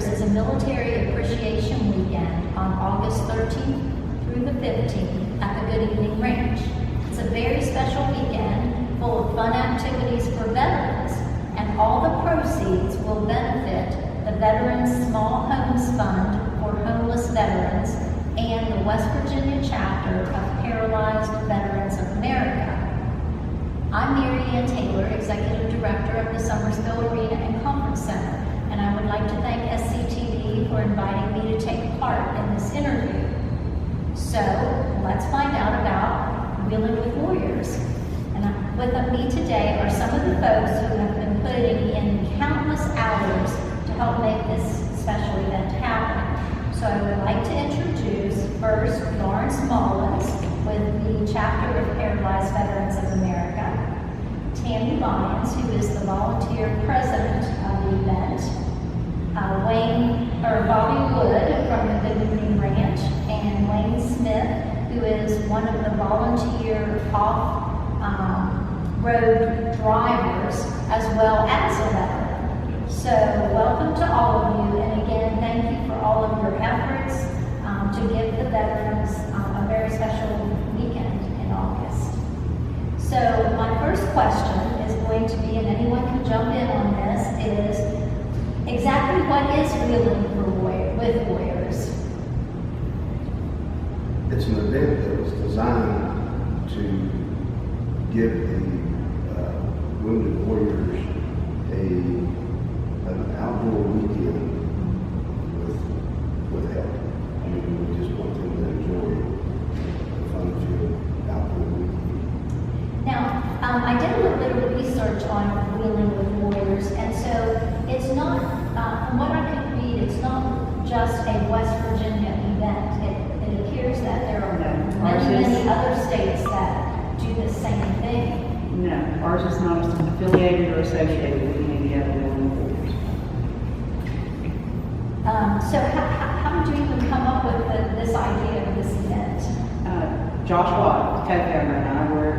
Warriors is a military appreciation weekend on August 13th through the 15th at the Good Evening Ranch. It's a very special weekend full of fun activities for veterans, and all the proceeds will benefit the Veterans Small Homes Fund for Homeless Veterans and the West Virginia chapter of Paralyzed Veterans of America. I'm Mary Ann Taylor, Executive Director of the Summersville Arena and Conference Center, and I would like to thank SCTV for inviting me to take part in this interview. So, let's find out about Wheeling with Warriors. And with me today are some of the folks who have been putting in countless hours to help make this special event happen. So I would like to introduce first Lawrence Mullins with the Chapter of Paralyzed Veterans of America, Tammy Lyons, who is the volunteer president of the event, Bobby Wood from the Good Evening Ranch, and Wayne Smith, who is one of the volunteer off-road drivers as well as a veteran. So welcome to all of you, and again, thank you for all of your efforts to give the veterans a very special weekend in August. So my first question is going to be, and anyone can jump in on this, is exactly what is Wheeling with Warriors? It's an event that was designed to give the wounded warriors an outdoor weekend with help. I mean, we just want them to enjoy the fun-filled outdoor weekend. Now, I did a little bit of research on Wheeling with Warriors, and so it's not, from what I could read, it's not just a West Virginia event. It appears that there are many other states that do the same thing. No, ours is not affiliated or associated with any other Wheeling Warriors. So how did you even come up with this idea of this event? Josh Watt, co-founder, and I were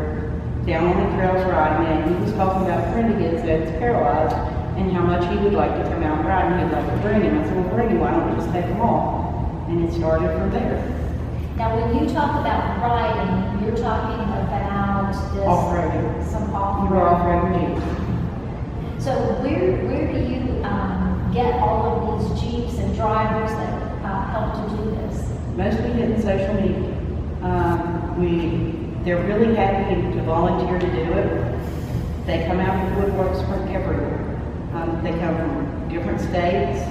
down on the trails riding, and he was talking about a friend of his that's paralyzed and how much he would like to come out and ride, and he'd like to bring him. I said, well, bring him, why don't we just take him all? And it started from there. Now, when you talk about riding, you're talking about this Off-roading. Some We off-road. were off-roading Jeeps. So where do you get all of these Jeeps and drivers that help to do this? Mostly hitting social media. They're really happy to volunteer to do it. They come out with woodworks from everywhere. They come from different states.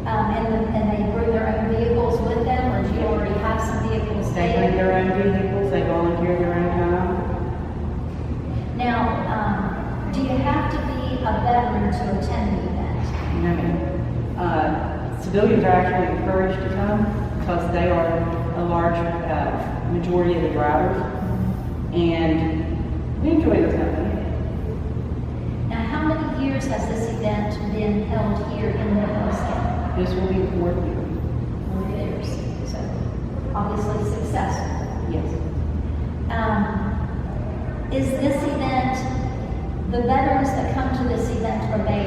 And they bring their own vehicles with them, or do you already have some vehicles They bring their own vehicles. They volunteer their own time. Now, do you have to be a veteran to attend the event? No, ma'am. Civilians are actually encouraged to come because they are a large majority of the drivers, and we enjoy their company. Now, how many years has this event been held here in Nicholas County? This will be the 4th year. 4 years. So, obviously successful. Yes. Is this event, the veterans that come to this event, are they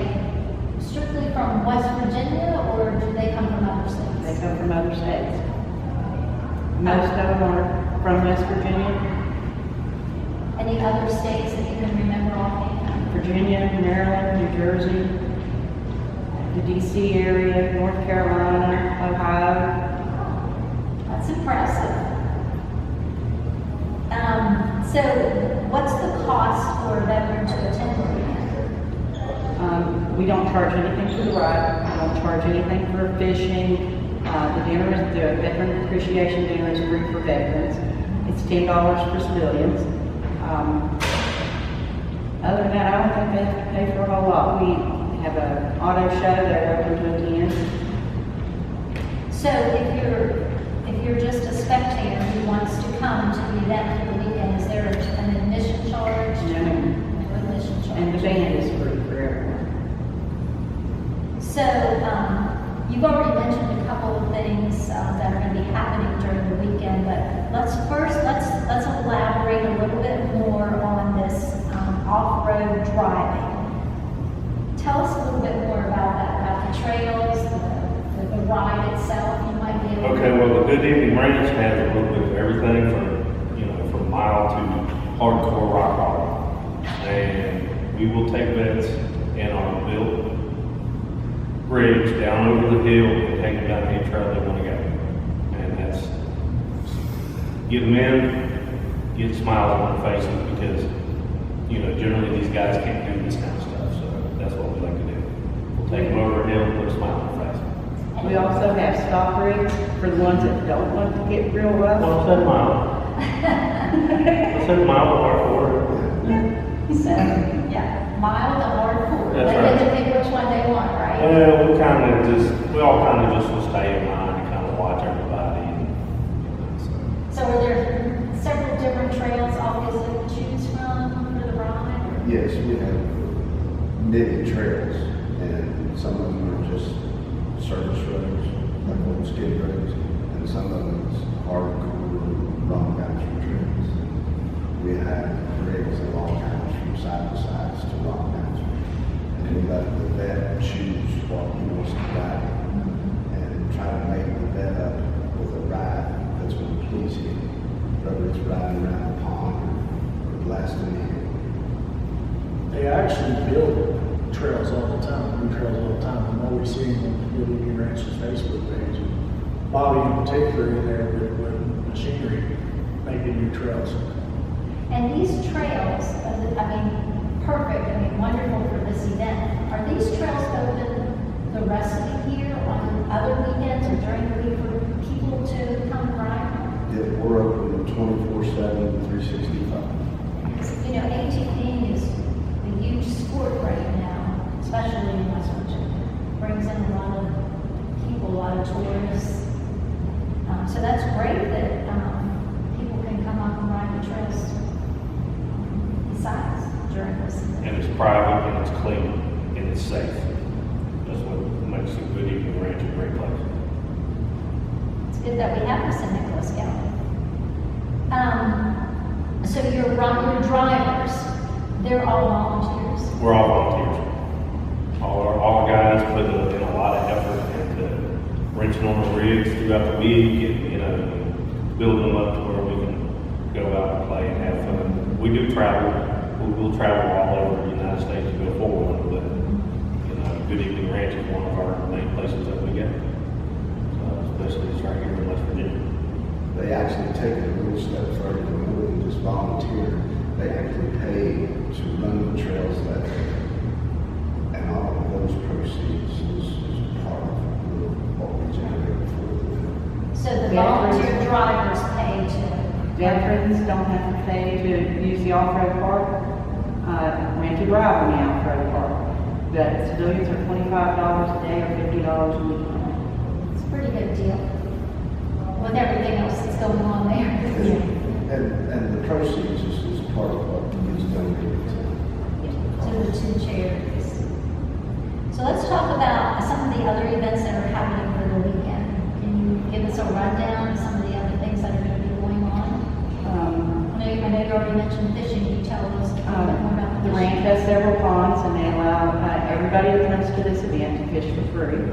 strictly from West Virginia, or do they come from other states? They come from other states. Most of them are from West Virginia, Any other states that you can remember offhand? Virginia, Maryland, New Jersey, the DC area, North Carolina, Ohio. That's impressive. So, what's the cost for a veteran to attend the event? We don't charge anything for the ride. We don't charge anything for fishing. The Veteran Appreciation Dinner is free for veterans. It's $10 for civilians. Other than that, I don't think they have to pay for a whole lot. We have an auto show they're open to attend. So, if you're just a spectator who wants to come to the event for the weekend, is there an admission charge? No. No admission charge. And the band is free for everyone. So, you've already mentioned a couple of things that are going to be happening during the weekend, but let's elaborate a little bit more on this off-road driving. Tell us a little bit more about that, about the trails, the ride itself, you might be able to. Okay, well, the Good Evening Ranch has a little bit of everything from mild to hardcore rock hard. And we will take vets in our built rigs down over the hill and take them down any trail they want to go. And that's, get them in, get smiles on their faces because, generally these guys can't do this kind of stuff. So that's what we like to do. We'll take them over the hill and put a smile on their face. We also have stop rigs for the ones that don't want to get real rough. Well, 7 mile. 7 mile of hardcore. So, yeah, mild and hardcore. That's They right. get to pick which one they want, right? Well, we all kind of just will stay in line and kind of watch everybody. So are there several different trails obviously to choose from for the ride? Yes, we have many trails, and some of them are just service roads, like old skid roads, and some of them is hardcore rock country trails. We have rigs along country from side to sides to rock country, and we let the vet choose what he wants to ride, and try to make the vet up with a ride that's going to please him, whether it's riding around the pond or blasting in. They actually build trails all the time, new trails all the time. I'm always seeing them on the Good Evening Ranch's Facebook page. Bobby in particular in there with machinery making new trails. And these trails, perfect, wonderful for this event. Are these trails open the rest of the year on other weekends or during the week for people to come and ride? Yeah, we're open 24/7, 365. ATV is a huge sport right now, especially in West Virginia. Brings in a lot of people, a lot of tourists. So that's great that people can come up and ride the trails besides during this event. And it's private and it's clean and it's safe. That's what makes the Good Evening Ranch a great place. It's good that we have this in Nicholas County. So your drivers, they're all volunteers. We're all volunteers. All our guys put in a lot of effort into wrenching on the rigs throughout the week and, building them up to where we can go out and play and have fun. We do travel. We'll travel all over the United States to go forward, but, Good Evening Ranch is one of our main places that we go. Especially it's right here in West Virginia. They actually take it a little step further than more than just volunteer. They actually pay to run the trails that day. And all of those proceeds is part of what we generate for the event. So the Yeah. volunteer drivers pay to. Veterans don't have to pay to use the off-road park, rent to drive in the off-road park. But civilians are $25 a day or $50 a week. It's a pretty good deal with everything else that's going on there. And the proceeds is part of what gets donated to. To the two charities. So let's talk about some of the other events that are happening for the weekend. Can you give us a rundown of some of the other things that are going to be going on? I know you already mentioned fishing. Can you tell us a little bit more about The the ranch fishing? has several ponds and they allow everybody that comes to this event to fish for free.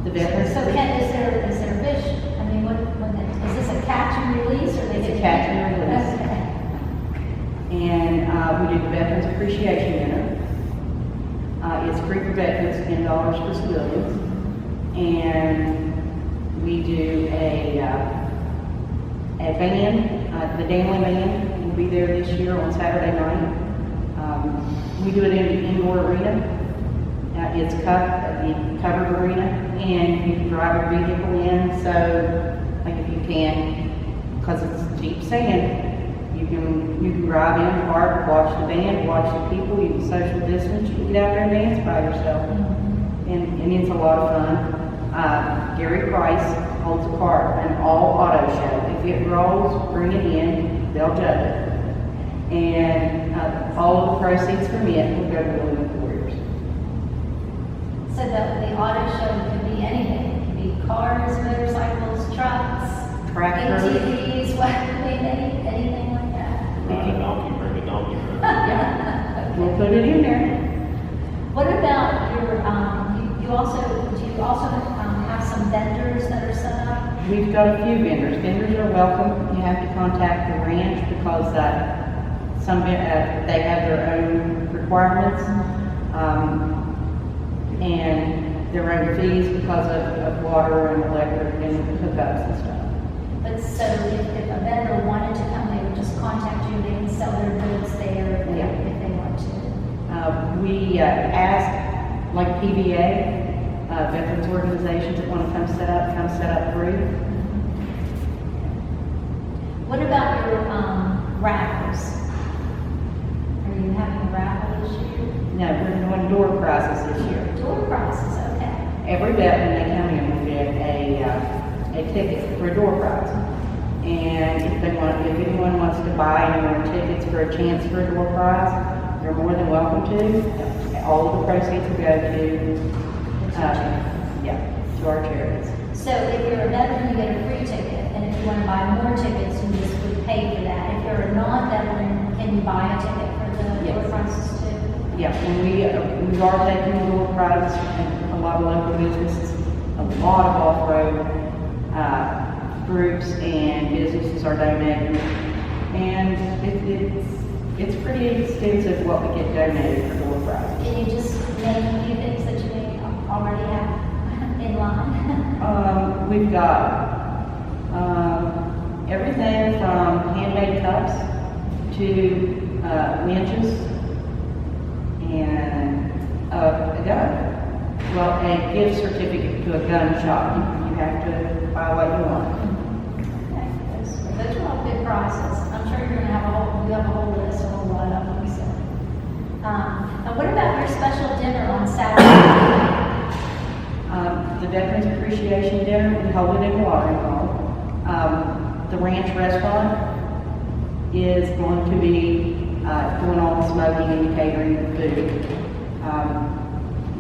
The veterans. So Ken, is there fish? Is this a catch and release or they It's a get? catch and release. Okay. And we do the Veterans Appreciation Dinner. It's free for veterans, $10 for civilians. And we do a band, the Danley Band will be there this year on Saturday night. We do it in the indoor arena. It's the covered arena, and you can drive a vehicle in, so like if you can, because it's deep sand, you can drive in, park, watch the band, watch the people, you can social distance, you can get out there and dance by yourself. And it's a lot of fun. Gary Price holds a cart, an all auto show. If it rolls, bring it in, they'll judge it. And all of the proceeds from it will go to William Warriors. So the auto show could be anything. It could be cars, motorcycles, trucks, Tractors. ATVs, anything like that. Ride a donkey, bring a donkey. We'll put it in there. What about your, do you also have some vendors that are set up? We've got a few vendors. Vendors are welcome. You have to contact the ranch because they have their own requirements and their own fees because of water and electric and hookups and stuff. But so if a vendor wanted to come, they would just contact you, they can sell their goods there if Yeah. they want to. We ask, like PVA, veterans organizations that want to come set up free. What about your raffles? Are you having a raffle this year? No, we're doing door prizes this year. Door prizes, okay. Every vet, when they come in, will get a ticket for a door prize. And if anyone wants to buy any more tickets for a chance for a door prize, they're more than welcome to. All of the proceeds will go to our charities. So if you're a veteran, you get a free ticket, and if you want to buy more tickets, you just would pay for that. If you're a non-veteran, can you buy a ticket for the door Yes. prizes too? Yeah, and we are taking the door prizes and a lot of local businesses, a lot of off-road groups and businesses are donating. And it's pretty extensive what we get donated for door prizes. Can you just name a few things that you may already have in line? We've got everything from handmade cups to winches and a gun. Well, a gift certificate to a gun shop. You have to buy what you want. Okay, those are all good prizes. I'm sure you're gonna have you have a whole list, a whole lot of them, so. And what about your special dinner on Saturday? The Veterans Appreciation Dinner, we hold it in the watering hole. The ranch restaurant is going to be doing all the smoking and the catering of food.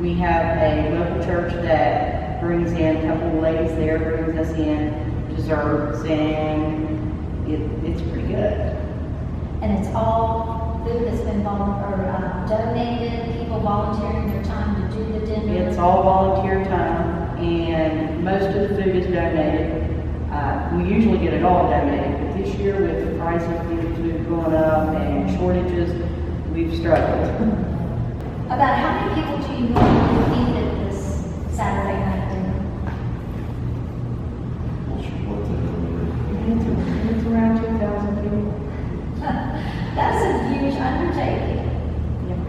We have a local church that brings in, a couple of ladies there brings us in desserts, and it's pretty good. And it's all food that's been donated, people volunteering their time to do the dinner? It's all volunteer time, and most of the food is donated. We usually get it all donated, but this year with the price of food going up and shortages, we've struggled. About how many people do you normally feed at this Saturday night dinner? What's the number? It's around 2,000 people. That's a huge undertaking. Yeah.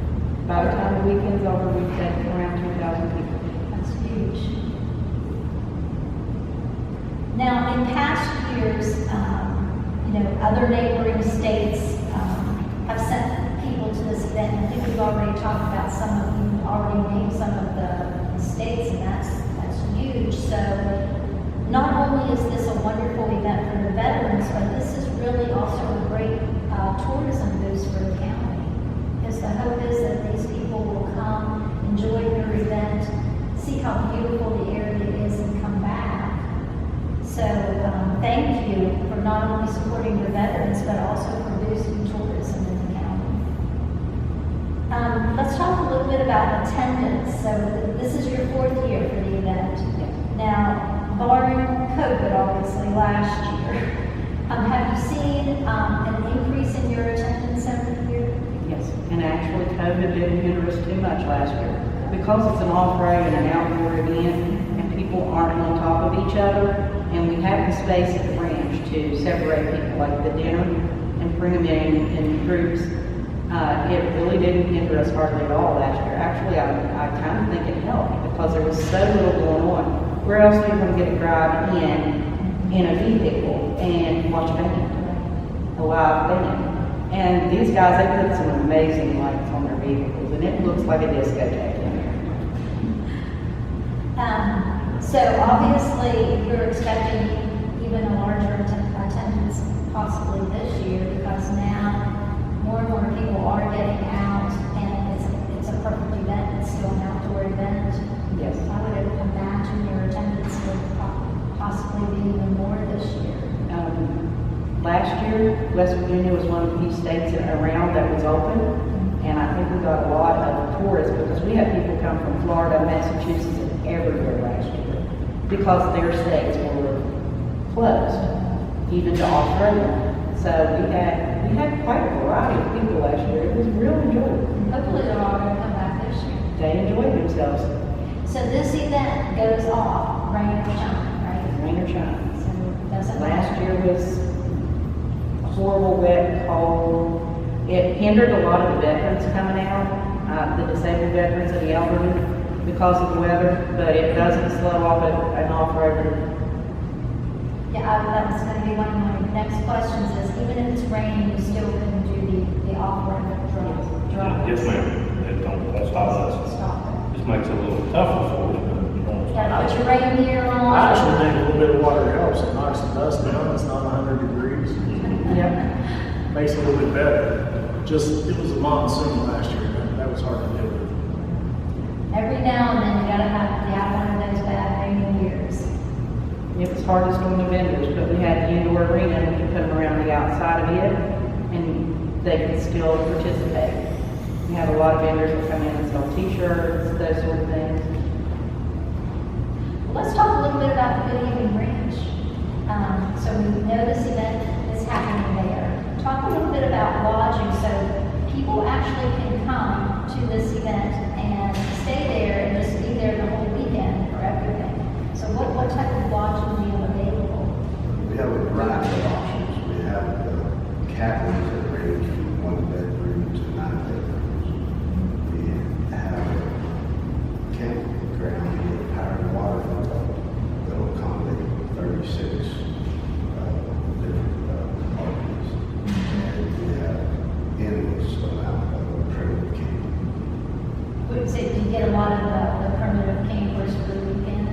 By the time the weekend's over, we've taken around 2,000 people. That's huge. Now, in past years, other neighboring states have sent people to this event. I think we've already talked about already named some of the states, and that's huge. So, not only is this a wonderful event for the veterans, but this is really also a great tourism boost for the county. Because the hope is that these people will come, enjoy your event, see how beautiful the area is, and come back. So thank you for not only supporting your veterans, but also for boosting tourism in the county. Let's talk a little bit about attendance. So this is your 4th year for the event. Now, barring COVID, obviously, last year, have you seen an increase in your attendance every year? Yes, and actually COVID didn't hinder us too much last year. Because it's an off-road and an outdoor event, and people aren't on top of each other, and we have the space at the ranch to separate people, like the dinner, and bring them in groups. It really didn't hinder us hardly at all last year. Actually, I kind of think it helped because there was so little going on. Where else are you going to get to drive in a vehicle and watch a band, a live band? And these guys, they put some amazing lights on their vehicles, and it looks like a discotheque in there. So obviously, you're expecting even a larger attendance possibly this year because now more and more people are getting out, and it's a perfect event. It's still an outdoor event. Yes. I would imagine your attendance would possibly be even more this year. Last year, West Virginia was one of the few states around that was open, and I think we got a lot of tourists because we had people come from Florida, Massachusetts, and everywhere last year because their states were closed, even to Australia. So we had quite a variety of people last year. It was real enjoyable. Hopefully they're all gonna come back this year. They enjoyed themselves, So this event goes off, rain or shine, right? rain or shine. So it doesn't Last matter. year was horrible, wet, cold. It hindered a lot of the veterans coming out, the disabled veterans and the elderly because of the weather, but it doesn't slow off an off-roader. Yeah, that was gonna be one of my next questions is, even if it's raining, you still can do the off-road drive? Yes, ma'am, it won't stop us. Stop it. Just makes it a little tougher for you, but you don't Yeah, stop. put your rain gear on. I actually think a little bit of water helps. It knocks the dust down. It's not 100 degrees. Yep. Makes it a little bit better. Just, it was a monsoon last year. That was hard to deal with. Every now and then you gotta have one of those bad rainy years. It was hardest on the vendors, but we had the indoor arena and we could put them around the outside of it and they could still participate. We had a lot of vendors that come in and sell t-shirts, those sort of things. Let's talk a little bit about the Good Evening Ranch. So we know this event is happening there. Talk a little bit about lodging so people actually can come to this event and stay there and just be there the whole weekend for everything. So what type of lodging do you have available? We have a variety of options. We have cabins that range from 1 bedroom to 9 bedrooms. We have a campground with powered water that'll accommodate 36 different apartments. And we have endless amount of primitive camping. Would you say you get a lot of the primitive campers for the weekend?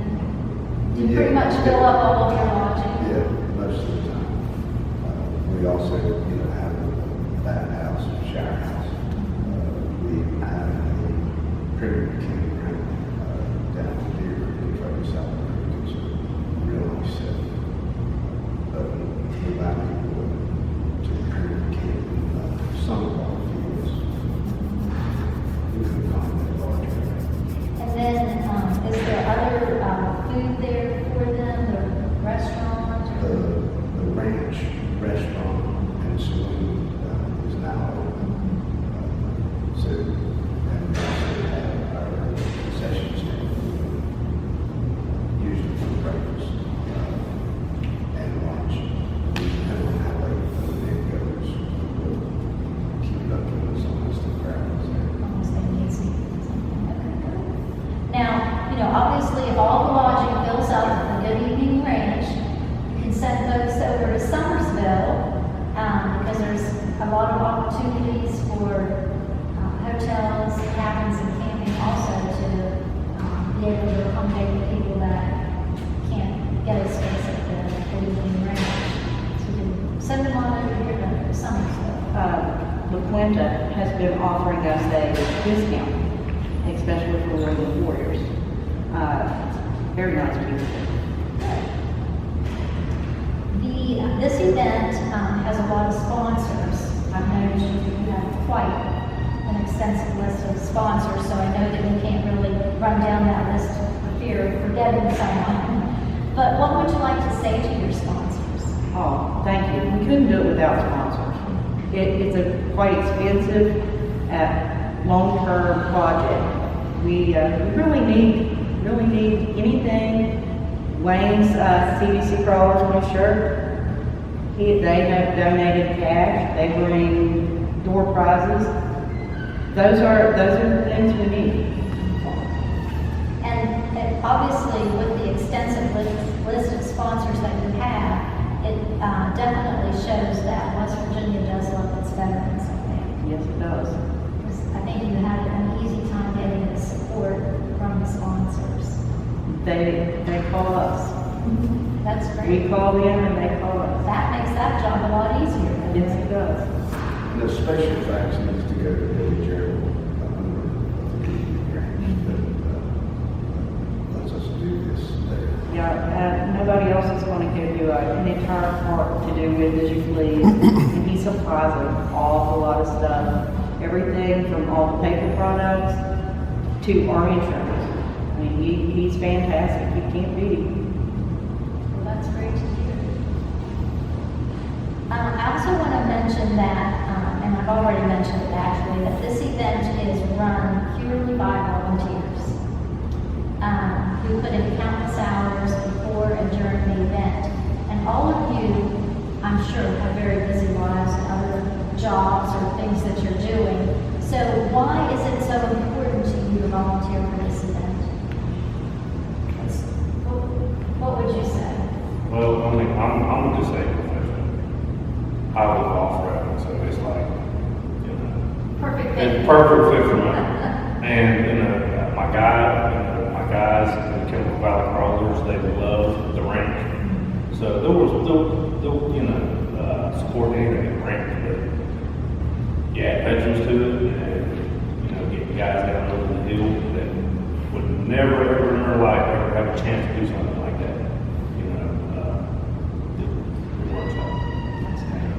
Do you Yeah. pretty much fill up all of your lodging? Yeah, most of the time. We also, have a bathhouse, shower house. We have a primitive campground down here in Detroit, South America. It's real nice setting. But we allow people to primitive camp in some of our fields. We can accommodate larger. And then, is there other food there for them, the restaurant? The or- ranch restaurant and saloon is now open. So, and we also have our concession stand, usually for breakfast and lunch. Depending on how late the day goes, we'll keep it up to as long as the crowd is there. Almost amazing. Okay, good. Now, obviously, if all the lodging fills up at the Good Evening Ranch, you can send folks over to Summersville, because there's a lot of opportunities for hotels, cabins, and camping also to be able to accommodate the people that can't get a space at the Good Evening Ranch. So you can send them on over here to Summersville. La Quinta has been offering us a discount, especially for women warriors. Very nice people. This event has a lot of sponsors. I've noticed you have quite an extensive list of sponsors, so I know that you can't really run down that list for fear of forgetting someone. But what would you like to say to your sponsors? Oh, thank you. We couldn't do it without sponsors. It's a quite expensive, long-term project. We really need anything. Wayne's CBC crawlers on his shirt. They have donated cash. They bring door prizes. Those are the things we need. And obviously, with the extensive list of sponsors that you have, it definitely shows that West Virginia does love its veterans, I think. Yes, it does. I think you had an easy time getting the support from the sponsors. They call us. That's great. We call them and they call us. That makes that job a lot easier. doesn't Yes, it? it does. And the special thanks needs to go to Billy Gerald, the owner of the Good Ranch, that lets us do this there. Yeah, nobody else is going to give you an entire park to do with as you please. And he supplies an awful lot of stuff. Everything from all the paper products to our insurance. I mean, he's fantastic, you can't beat him. Well, that's great to hear. I also want to mention that, and I've already mentioned it actually, that this event is run purely by volunteers. We put in countless hours before and during the event, and all of you, I'm sure, have very busy lives and other jobs or things that you're doing. So why is it so important to you to volunteer for this event? What would you say? Well, I mean, I'm just a professional. I was off road, so it's like, you know, Perfect it's fit. perfect fit for me. And, you know, my guys, the Chemical Valley Crawlers, they love the ranch. So they'll you know, support anything at the ranch, but you add veterans to it, and, you know, get guys down over the hill that would never, ever in their life ever have a chance to do something like that. You know, it works out. That's great.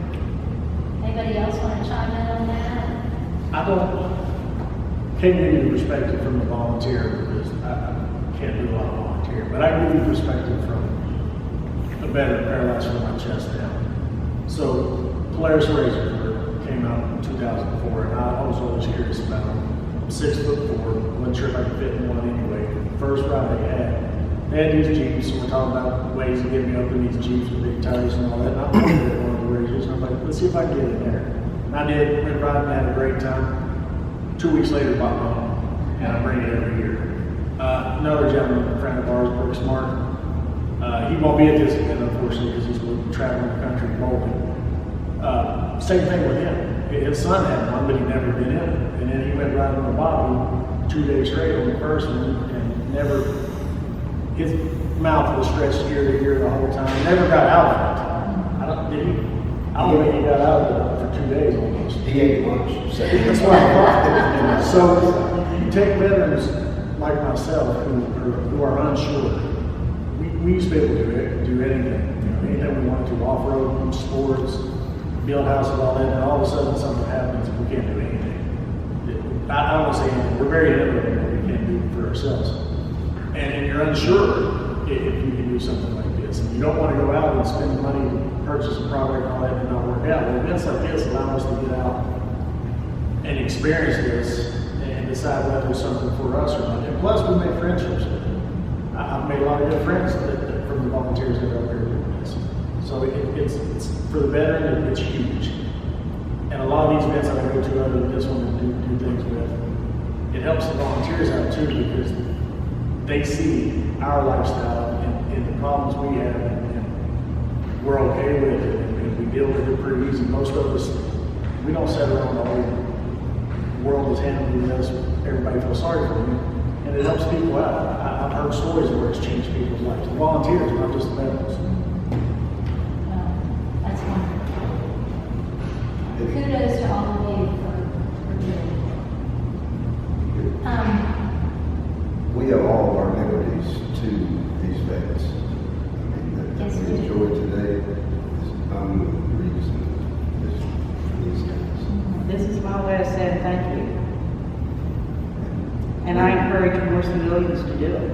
Anybody else want to chime in on that? Can't give you the perspective from the volunteer, because I can't do a lot of volunteer, but I can give you perspective from the veteran paralyzed from my chest down. So Polaris Razor came out in 2004, and I was always curious about them. I'm 6'4", wasn't sure if I could fit in one anyway. First ride they had these Jeeps, and we're talking about ways to get me up in these Jeeps with big tires and all that, and I wanted to get one of the Razors, and I'm like, let's see if I can get in there. And I did, went riding, had a great time. 2 weeks later, bought my own, and I bring it every year. Another gentleman, a friend of ours, Brooks Martin, he won't be at this event, unfortunately, because he's traveling the country bowling. Same thing with him. His son had one, but he'd never been in it. And then he went riding on the Bobby 2 days straight on the first one, and never, his mouth was stretched ear to ear the whole time. Never got out of it. I don't think he got out of it for 2 days almost. He ate lunch. That's what I thought. So you take veterans like myself who are unsure. We used to be able to do anything. You know, anything we wanted to, off-road, sports, build houses, all that, and all of a sudden something happens and we can't do anything. I don't say anything. We're very limited in what we can do for ourselves. And you're unsure if you can do something like this. And you don't want to go out and spend money to purchase a product and all that and not work out. Well, events like this allow us to get out and experience this and decide whether it's something for us or not. And plus, we make friendships. I've made a lot of good friends from the volunteers that are out there doing this. So it's for the veteran, it's huge. And a lot of these events I go to other than this one to do things with, it helps the volunteers out too, because they see our lifestyle and the problems we have, and we're okay with it, and we deal with it pretty easy. Most of us, we don't sit around the whole world is handling this, everybody feels sorry for me, and it helps people out. I've heard stories where it's changed people's lives. The volunteers, not just the veterans. That's wonderful. Kudos to all of you for doing it. We have all of our memories to these vets. I mean, that Yes, we we do. enjoy today is unreason for these guys. This is my way of saying thank you. And I encourage more civilians to do it.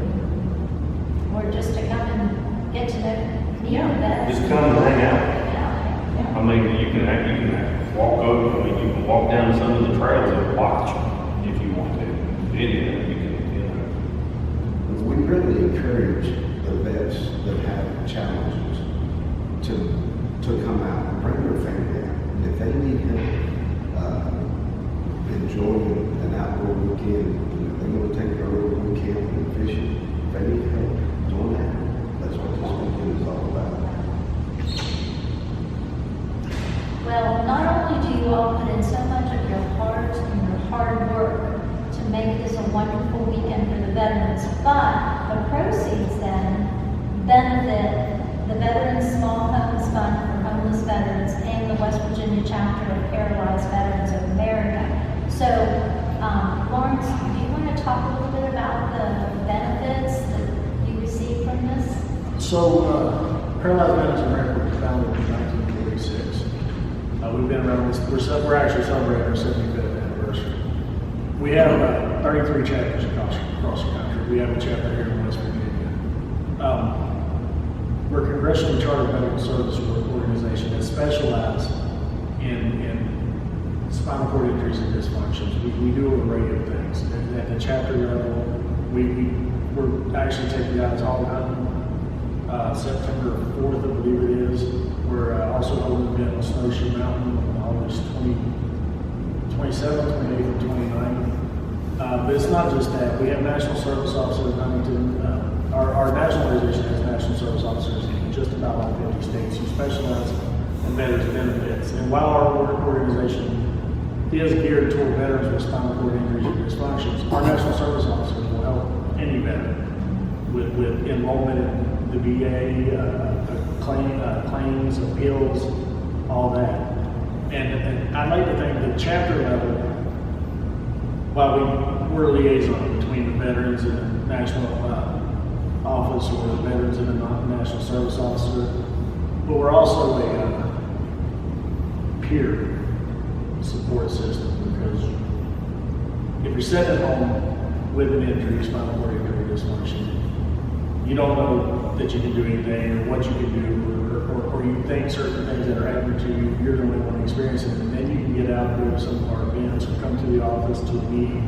Or just to come and get to know you know that. Just come and hang out. Yeah. I mean, you can walk over, I mean, you can walk down some of the trails and watch if you want to. Video, you can, you know. We really encourage the vets that have challenges to come out and bring their family out. If they need help enjoying an outdoor weekend, they want to take their little weekend and fishing. If they need help doing that, that's what this weekend is all about. Well, not only do you all put in so much of your heart and your hard work to make this a wonderful weekend for the veterans, but the proceeds then benefit the Veterans Small Homes Fund for Homeless Veterans and the West Virginia chapter of Paralyzed Veterans of America. So, Lawrence, do you want to talk a little bit about the benefits that you receive from this? So, Paralyzed Veterans of America was founded in 1946. We've been around this, we're actually celebrating our 75th anniversary. We have 33 chapters across the country. We have a chapter here in West Virginia. We're a congressionally chartered medical service organization that specializes in spinal cord injuries and dysfunctions. We do an array of things. At the chapter level, we're actually taking guys all hunting. September 4th, I believe it is. We're also holding an event on Snowshoe Mountain on August 27th, 28th, and 29th. But it's not just that. We have national service officers in Huntington. Our national organization has national service officers in just about all 50 states who specialize in veterans benefits. And while our organization is geared toward veterans with spinal cord injuries and dysfunctions, our national service officers will help any veteran with enrollment in the VA, claims, appeals, all that. And I'd like to think that chapter level, while we're a liaison between the veterans and the national office, or the veterans and the national service officer, but we're also a peer support system, because if you're sitting at home with an injury, spinal cord injury, dysfunction, you don't know that you can do anything or what you can do, or you think certain things that are happening to you, you're the only one experiencing it. And then you can get out and go to some of our events or come to the office to a meeting,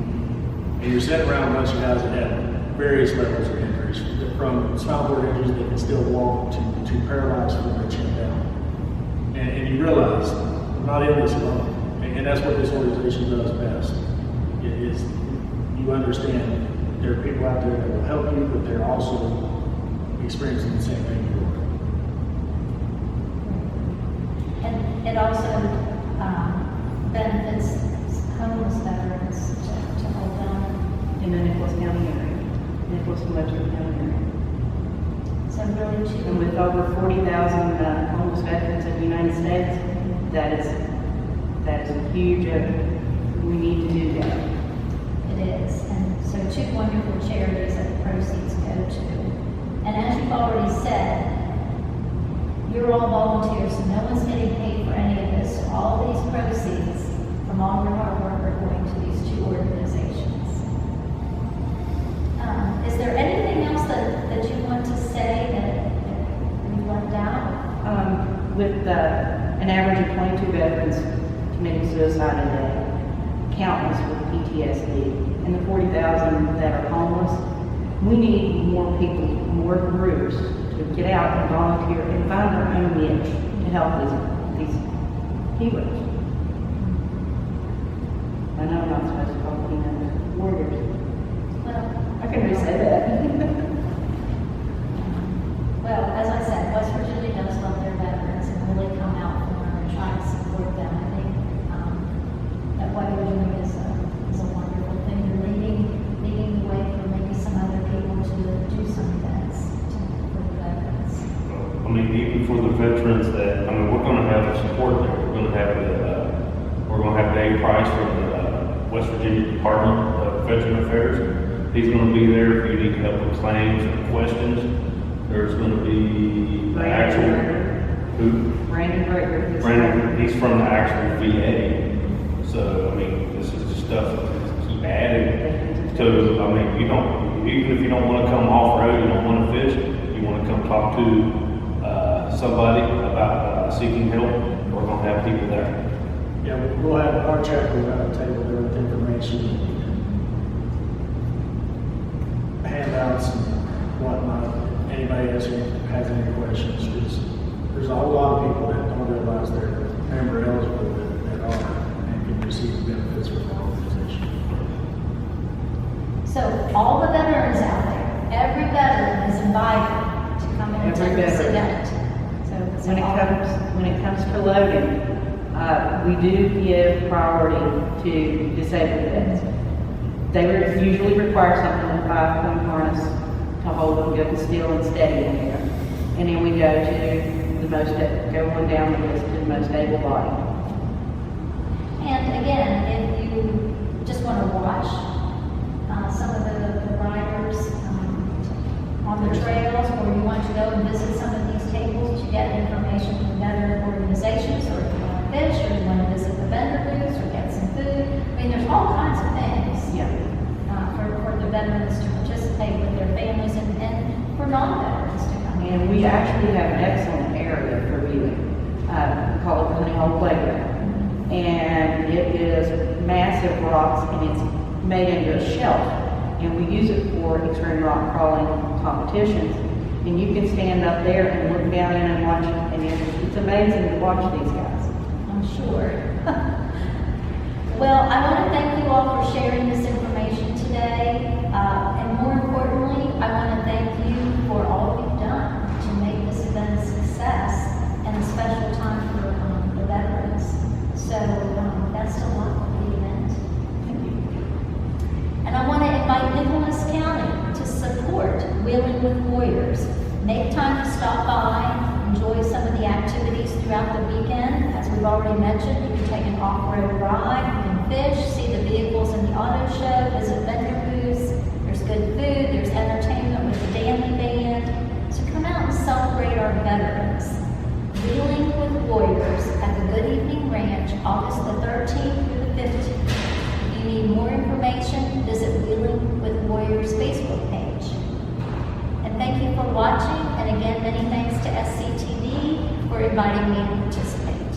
and you're sitting around a bunch of guys that have various levels of injuries, from spinal cord injuries that can still walk to paralyzed from their chin down. And you realize, I'm not in this alone. And that's what this organization does best. Is you understand there are people out there that will help you, but they're also experiencing the same thing you are. And it also benefits homeless veterans to hold them. In the Nicholas County area, Nicholas and Webster County area. So really, And with over 40,000 homeless veterans in the United States, that is a huge, we need to do that. it is. And so two wonderful charities that the proceeds go to. And as you've already said, you're all volunteers, so no one's getting paid for any of this. So all of these proceeds from all your hard work are going to these two organizations. Is there anything else that you want to say that we left out? With an average of 22 veterans committing suicide a day, countless with PTSD, and the 40,000 that are homeless, we need more people, more groups to get out and volunteer and find their own niche to help these healers. I know I'm not supposed to call them warriors. Well, I can re-say that. Well, as I said, West Virginia does love their veterans and really come out for them and try to support them. I think that what you're doing is a wonderful thing. You're leading the way for maybe some other people to do some events for the veterans. I mean, even for the veterans that, I mean, we're gonna have the support there. We're gonna have Dave Price from the West Virginia Department of Veteran Affairs. He's gonna be there if you need help with claims or questions. There's gonna be the actual, Brandon Greger. Brandon, he's from the actual VA. So, I mean, this is just stuff to keep adding to, I mean, even if you don't wanna come off-road, you don't wanna fish, you wanna come talk to, somebody about, seeking help, we're gonna have people there. Yeah, we'll have our chapter, we'll have a table there with information, handouts and whatnot. Anybody else who has any questions, because there's a whole lot of people that don't realize they're member eligible that are and can receive benefits from our organization. So all the veterans out there, every veteran is invited to come and Every attend this veteran. event. So When it comes to loading, we do give priority to disabled vets. They usually require something like a 5-point harness to hold them good and still and steady in there. And then we go on down the list to the most able body. And again, if you just want to watch some of the riders on the trails, or you want to go and visit some of these tables to get information from veteran organizations, or if you want to fish, or you want to visit the vendor booths, or get some food, I mean, there's all kinds of things. Yeah. veterans to participate with their families and for non-veterans to come in. And we actually have an excellent area for viewing. We call it the Honey Hole Playground. And it is massive rocks and it's made into a shelf. And we use it for extreme rock crawling competitions. And you can stand up there and look down in and watch it. And it's amazing to watch these guys. I'm sure. Well, I want to thank you all for sharing this information today. And more importantly, I want to thank you for all you've done to make this event a success and a special time for the veterans. So best of luck with the event. Thank you. And I want to invite Nicholas County to support Wheeling with Warriors. Make time to stop by, enjoy some of the activities throughout the weekend. As we've already mentioned, you can take an off-road ride, you can fish, see the vehicles in the auto show, visit vendor booths. There's good food, there's entertainment with the Danley Band. So come out and celebrate our veterans. Wheeling with Warriors at the Good Evening Ranch, August the 13th through the 15th. If you need more information, visit Wheeling with Warriors Facebook page. And thank you for watching, and again, many thanks to SCTV for inviting me to participate.